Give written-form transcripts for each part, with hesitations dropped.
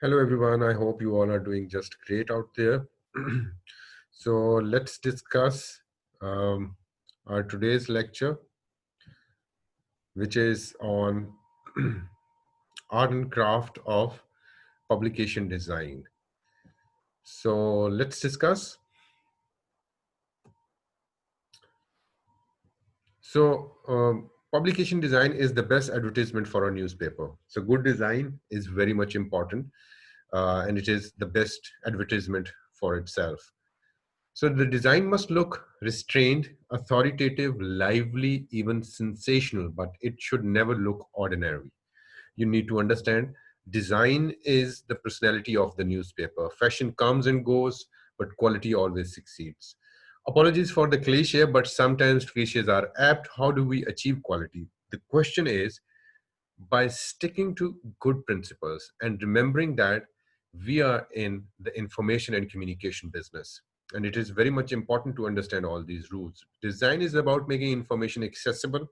Hello, everyone. I hope you all are doing just great out there. So let's discuss um, our today's lecture, which is on art and craft of publication design. So let's discuss. Publication design is the best advertisement for a newspaper. So good design is very much important, and it is the best advertisement for itself. So the design must look restrained, authoritative, lively, even sensational, but it should never look ordinary. You need to understand design is the personality of the newspaper. Fashion comes and goes, but quality always succeeds. Apologies for the cliche, but sometimes cliches are apt. How do we achieve quality? The question is by sticking to good principles and remembering that we are in the information and communication business. And it is very much important to understand all these rules. Design is about making information accessible,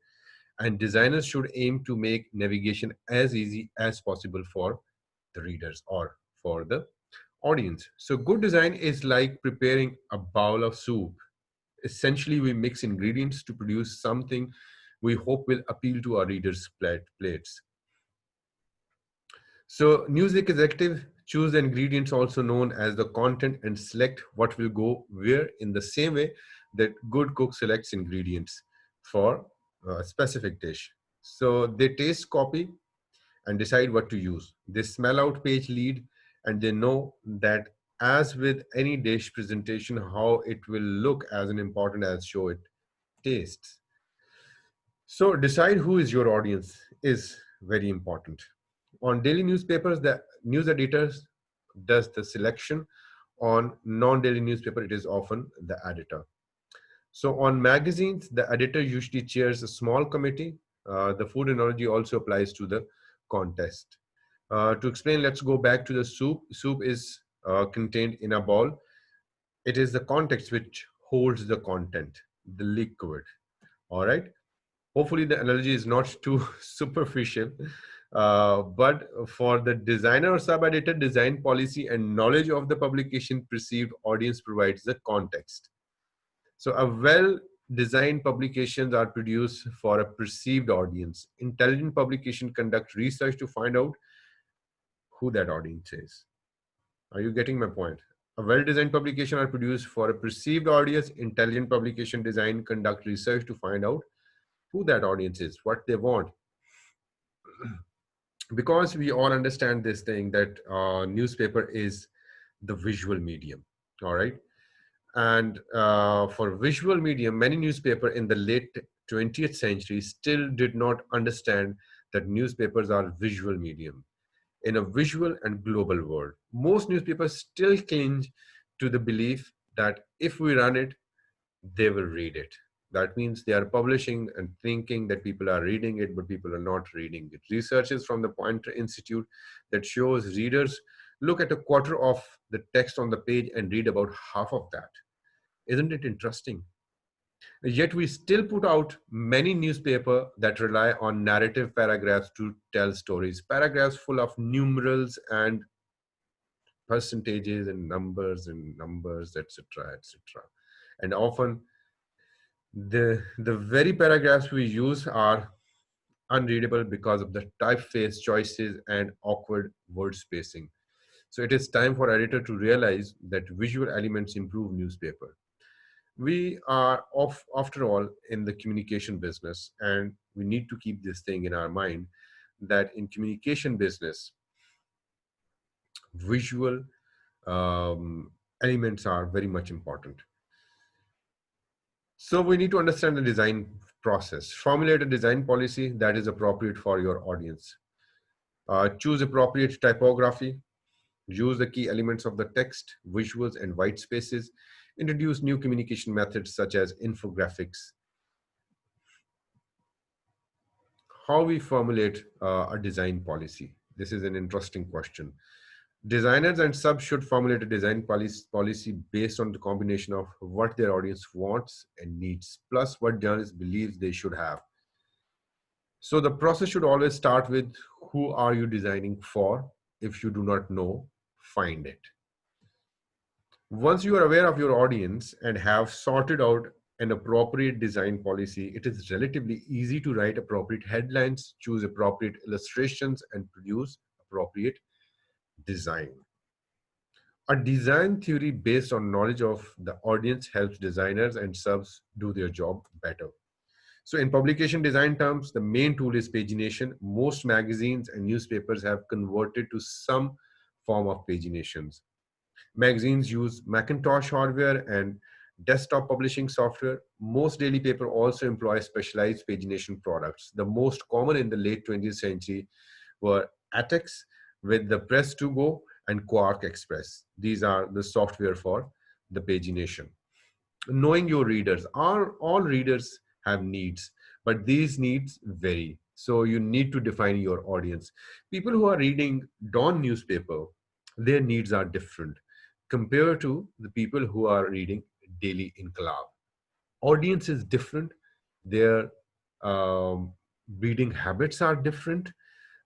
and designers should aim to make navigation as easy as possible for the readers or for the audience. So, good design is like preparing a bowl of soup. Essentially, we mix ingredients to produce something we hope will appeal to our readers' plates. So news executive choose the ingredients also known as the content and select what will go where in the same way that good cook selects ingredients for a specific dish. So they taste copy and decide what to use. They smell out page lead and they know that as with any dish presentation, how it will look as an important as show it tastes. So decide who is your audience is very important. On daily newspapers, the news editors does the selection. On non-daily newspaper, it is often the editor. So on magazines, the editor usually chairs a small committee. The food analogy also applies to the contest. To explain, let's go back to the soup. Soup is contained in a bowl. It is the context which holds the content, the liquid. All right. Hopefully the analogy is not too superficial, but for the designer or sub-editor, design policy and knowledge of the publication perceived audience provides the context. So a well-designed publications are produced for a perceived audience. Intelligent publication conduct research to find out who that audience is. Are you getting my point? A well-designed publication are produced for a perceived audience. Intelligent publication design conduct research to find out who that audience is, what they want. Because we all understand this thing that newspaper is the visual medium, all right? And for visual medium, many newspaper in the late 20th century still did not understand that newspapers are visual medium. In a visual and global world, most newspapers still cling to the belief that if we run it, they will read it. That means they are publishing and thinking that people are reading it, but people are not reading it. Researches from the Pointer Institute that shows readers look at a quarter of the text on the page and read about half of that. Isn't it interesting? Yet we still put out many newspapers that rely on narrative paragraphs to tell stories, paragraphs full of numerals and percentages and numbers, etc., etc. And often the very paragraphs we use are unreadable because of the typeface choices and awkward word spacing. So it is time for editor to realize that visual elements improve newspaper. We are after all in the communication business, and we need to keep this thing in our mind that in communication business, visual elements are very much important. So we need to understand the design process. Formulate a design policy that is appropriate for your audience. Choose appropriate typography. Use the key elements of the text, visuals, and white spaces. Introduce new communication methods such as infographics. How we formulate a design policy? This is an interesting question. Designers and subs should formulate a design policy based on the combination of what their audience wants and needs, plus what journalists believes they should have. So the process should always start with who are you designing for? if you do not know, find it. Once you are aware of your audience and have sorted out an appropriate design policy, it is relatively easy to write appropriate headlines, choose appropriate illustrations, and produce appropriate design. A design theory based on knowledge of the audience helps designers and subs do their job better. So in publication design terms, the main tool is pagination. Most magazines and newspapers have converted to some form of paginations. Magazines use Macintosh hardware and desktop publishing software. Most daily paper also employ specialized pagination products. The most common in the late 20th century were ATEX with the Press to Go and Quark Express. These are the software for the pagination. Knowing your readers, are all readers have needs, but these needs vary. So you need to define your audience. People who are reading Dawn newspaper, their needs are different compared to the people who are reading Daily Inqilab. Audience is different. Their um, reading habits are different.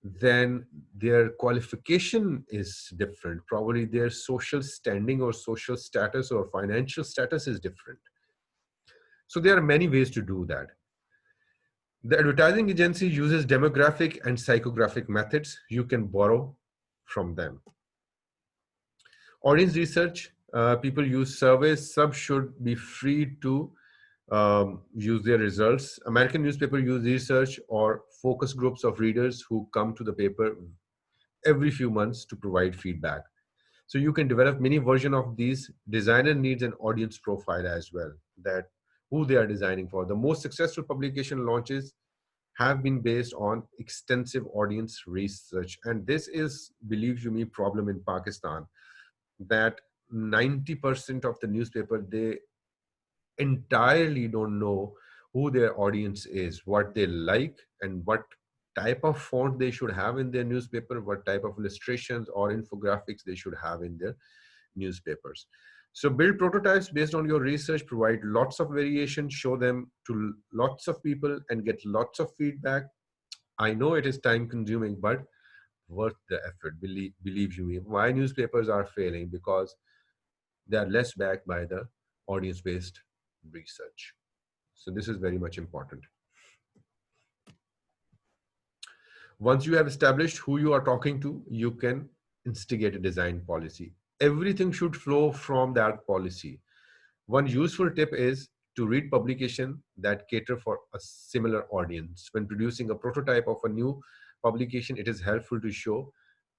Then their qualification is different. Probably their social standing or social status or financial status is different. So there are many ways to do that. The advertising agency uses demographic and psychographic methods. You can borrow from them. Audience research, people use surveys. Subs should be free to use their results. American newspaper use research or focus groups of readers who come to the paper every few months to provide feedback. So you can develop many version of these. Designer needs an audience profile as well, that who they are designing for. The most successful publication launches have been based on extensive audience research. And this is, believe you me, problem in Pakistan, that 90% of the newspaper, they entirely don't know who their audience is, what they like, and what type of font they should have in their newspaper, what type of illustrations or infographics they should have in their newspapers. So build prototypes based on your research, provide lots of variation, show them to lots of people and get lots of feedback. I know it is time consuming, but worth the effort. Believe you me. Why newspapers are failing? Because they are less backed by the audience based research. So this is very much important. Once you have established who you are talking to, you can instigate a design policy. Everything should flow from that policy. One useful tip is to read publication that cater for a similar audience. When producing a prototype of a new publication, it is helpful to show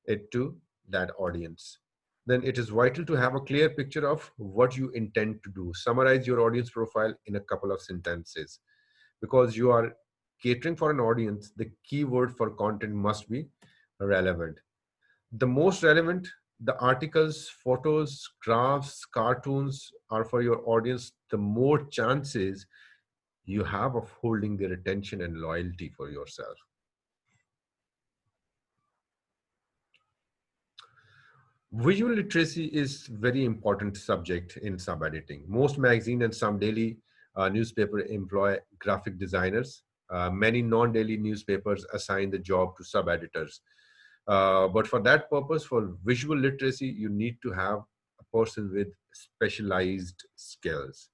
it to that audience. Then it is vital to have a clear picture of what you intend to do. Summarize your audience profile in a couple of sentences. Because you are catering for an audience, the keyword for content must be relevant. The most relevant, the articles, photos, graphs, cartoons are for your audience, the more chances you have of holding their attention and loyalty for yourself. Visual literacy is very important subject in sub editing. Most magazine and some daily newspaper employ graphic designers. Many non-daily newspapers assign the job to sub editors. But for that purpose, for visual literacy, you need to have a person with specialized skills.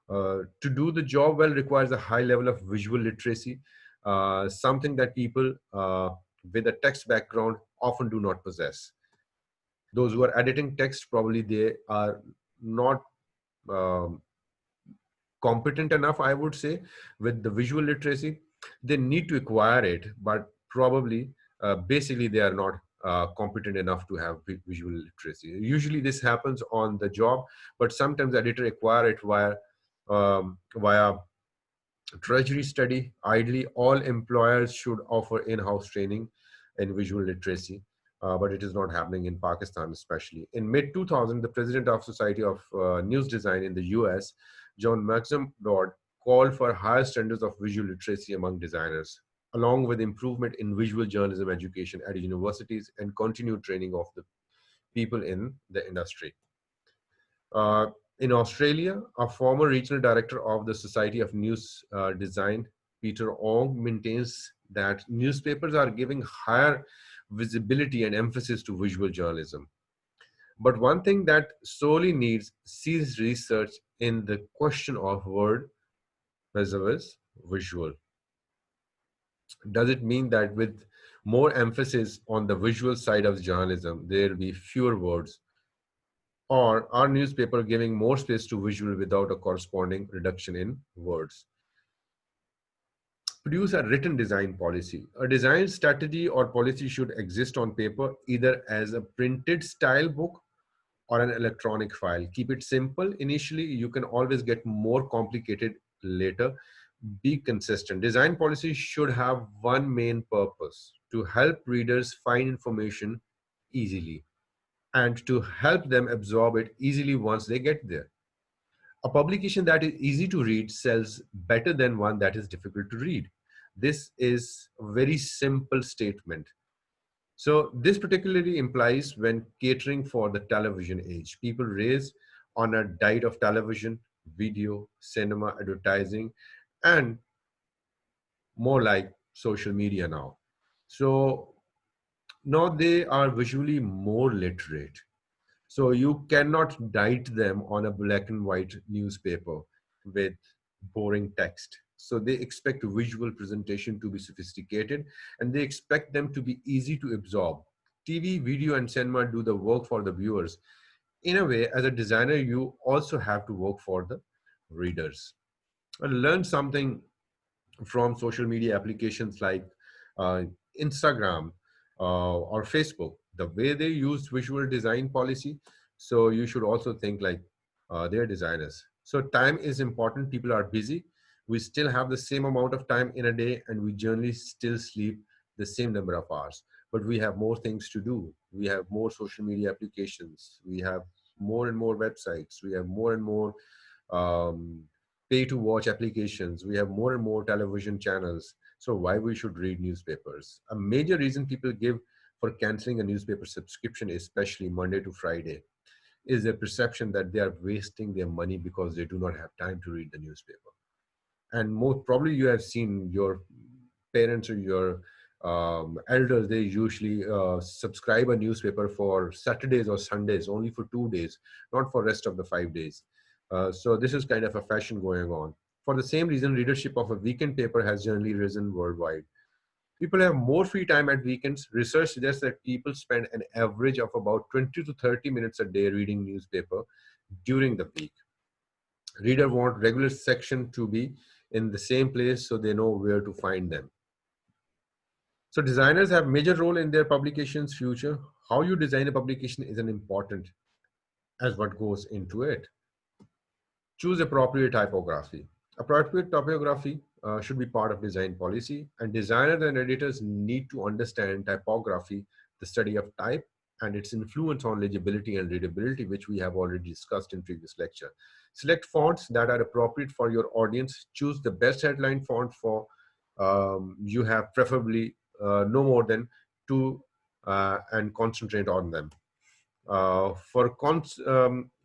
To do the job well requires a high level of visual literacy, something that people with a text background often do not possess. Those who are editing text, probably they are not um, competent enough, I would say, with the visual literacy. They need to acquire it, but probably basically they are not competent enough to have visual literacy. Usually this happens on the job, but sometimes editor acquire it via treasury study. Ideally, all employers should offer in-house training in visual literacy, but it is not happening in Pakistan, especially. In mid 2000, the president of Society of News Design in the US, John Maxim-Ward, called for higher standards of visual literacy among designers, along with improvement in visual journalism education at universities and continued training of the people in the industry. Uh, in Australia, a former regional director of the Society of News Design, Peter Ong, maintains that newspapers are giving higher visibility and emphasis to visual journalism. But one thing that sorely needs serious research in the question of word preserves visual. Does it mean that with more emphasis on the visual side of journalism, there will be fewer words? Or are newspaper giving more space to visual without a corresponding reduction in words? Produce a written design policy. A design strategy or policy should exist on paper either as a printed style book or an electronic file. Keep it simple initially. You can always get more complicated later. Be consistent. Design policy should have one main purpose: to help readers find information easily and to help them absorb it easily once they get there. A publication that is easy to read sells better than one that is difficult to read. This is a very simple statement. So this particularly implies when catering for the television age. People raised on a diet of television, video, cinema, advertising, and more like social media now. So now they are visually more literate. So you cannot diet them on a black and white newspaper with boring text. So they expect visual presentation to be sophisticated and they expect them to be easy to absorb. TV, video, and cinema do the work for the viewers. In a way, as a designer, you also have to work for the readers. And learn something from social media applications like uh, Instagram or Facebook, the way they use visual design policy. So you should also think like their designers. So time is important. People are busy. We still have the same amount of time in a day, and we generally still sleep the same number of hours. But we have more things to do. We have more social media applications. We have more and more websites. We have more and more um, pay to watch applications. We have more and more television channels. So why we should read newspapers? A major reason people give for canceling a newspaper subscription, especially Monday to Friday, is a perception that they are wasting their money because they do not have time to read the newspaper. And most probably you have seen your parents or your elders, they usually subscribe a newspaper for Saturdays or Sundays, only for 2 days, not for rest of the 5 days. So this is kind of a fashion going on. For the same reason, readership of a weekend paper has generally risen worldwide. People have more free time at weekends. Research suggests that people spend an average of about 20 to 30 minutes a day reading newspaper during the week. Reader want regular section to be in the same place so they know where to find them. So designers have major role in their publication's future. How you design a publication is an important as what goes into it. Choose appropriate typography. Appropriate typography should be part of design policy, and designers and editors need to understand typography, the study of type, and its influence on legibility and readability, which we have already discussed in previous lecture. Select fonts that are appropriate for your audience. Choose the best headline font for you have, preferably no more than two, and concentrate on them. For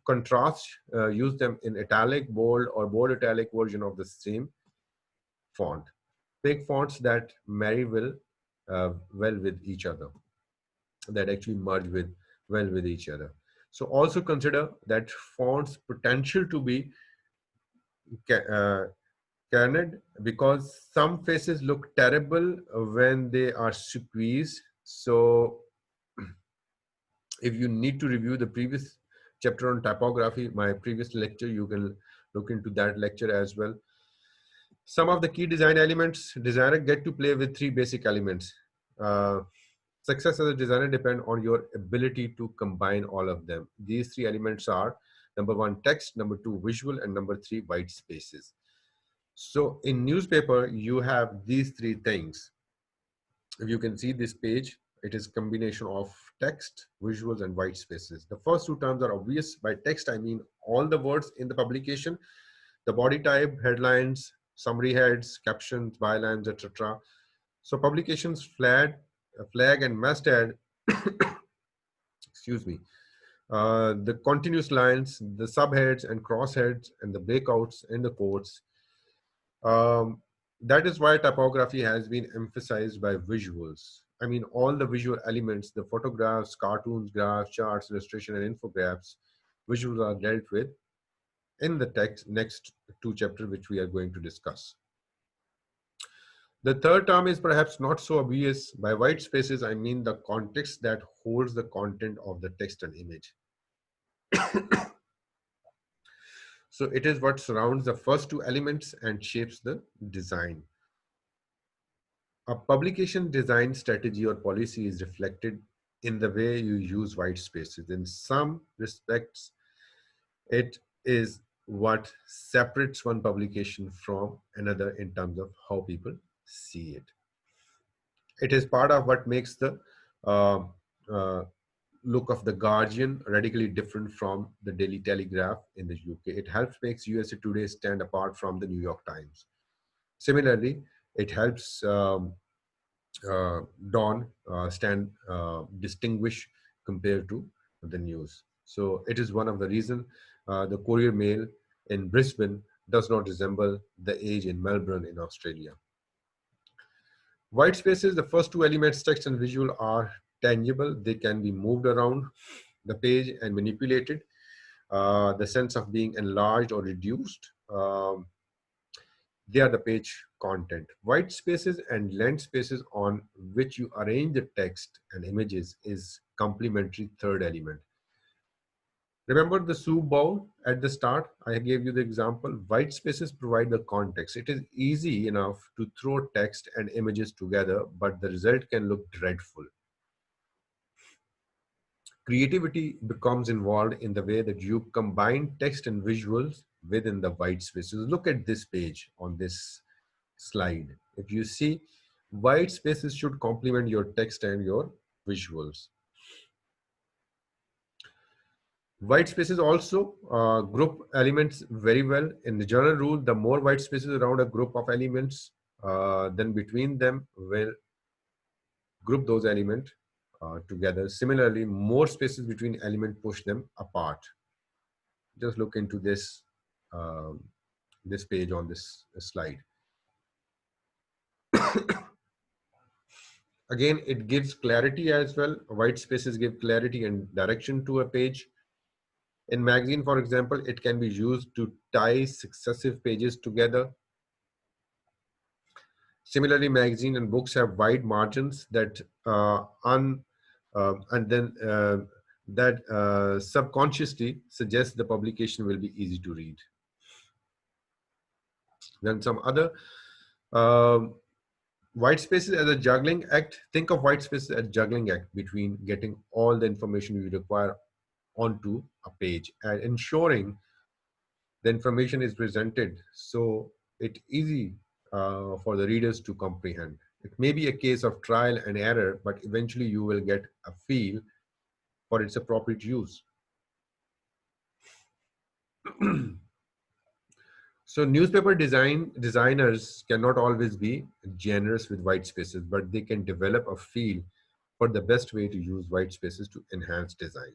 contrast, use them in italic, bold, or bold italic version of the same font. Pick fonts that marry well with each other, that actually merge well with each other. So also consider that fonts potential to be uh, candid, because some faces look terrible when they are squeezed. So if you need to review the previous chapter on typography, my previous lecture, you can look into that lecture as well. Some of the key design elements: designer get to play with three basic elements. Uh, Success as a designer depend on your ability to combine all of them. These three elements are: number one, text; number two, visual; and number three, white spaces. So in newspaper, you have these three things. If you can see this page, it is combination of text, visuals, and white spaces. The first two terms are obvious. By text, I mean all the words in the publication, the body type, headlines, summary heads, captions, bylines, etc. So publications flag and must add, excuse me, the continuous lines, the subheads and crossheads, and the breakouts and the quotes. Um, that is why typography has been emphasized by visuals. I mean, all the visual elements, the photographs, cartoons, graphs, charts, illustration, and infographics, visuals are dealt with in the text next two chapters, which we are going to discuss. The third term is perhaps not so obvious. By white spaces, I mean the context that holds the content of the text and image. So it is what surrounds the first two elements and shapes the design. A publication design strategy or policy is reflected in the way you use white spaces. In some respects, it is what separates one publication from another in terms of how people see it. It is part of what makes the uh, uh, look of the Guardian radically different from the Daily Telegraph in the UK. It helps makes USA Today stand apart from the New York Times. Similarly, it helps uh, Dawn stand distinguish compared to the news. So it is one of the reason the Courier Mail in Brisbane does not resemble the Age in Melbourne in Australia. White spaces, the first two elements, text and visual, are tangible. They can be moved around the page and manipulated. The sense of being enlarged or reduced. They are the page content. White spaces and length spaces on which you arrange the text and images is complementary third element. Remember the soup bowl at the start? I gave you the example. White spaces provide the context. It is easy enough to throw text and images together, but the result can look dreadful. Creativity becomes involved in the way that you combine text and visuals within the white spaces. Look at this page on this slide. If you see, white spaces should complement your text and your visuals. White spaces also group elements very well. In the general rule, the more white spaces around a group of elements, then between them will group those elements together. Similarly, more spaces between elements push them apart. Just look into this this page on this slide. Again, it gives clarity as well. White spaces give clarity and direction to a page. In magazine, for example, it can be used to tie successive pages together. Similarly, magazine and books have wide margins that subconsciously suggests the publication will be easy to read. Then some other white spaces as a juggling act. Think of white spaces as a juggling act between getting all the information you require onto a page and ensuring the information is presented so it's easy for the readers to comprehend. It may be a case of trial and error, but eventually you will get a feel for its appropriate use. So newspaper designers cannot always be generous with white spaces, but they can develop a feel for the best way to use white spaces to enhance design.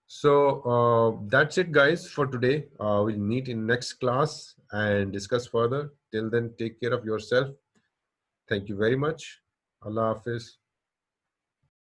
So that's it, guys, for today. We'll meet in next class and discuss further. Till then, take care of yourself. Thank you very much. Allah Hafiz.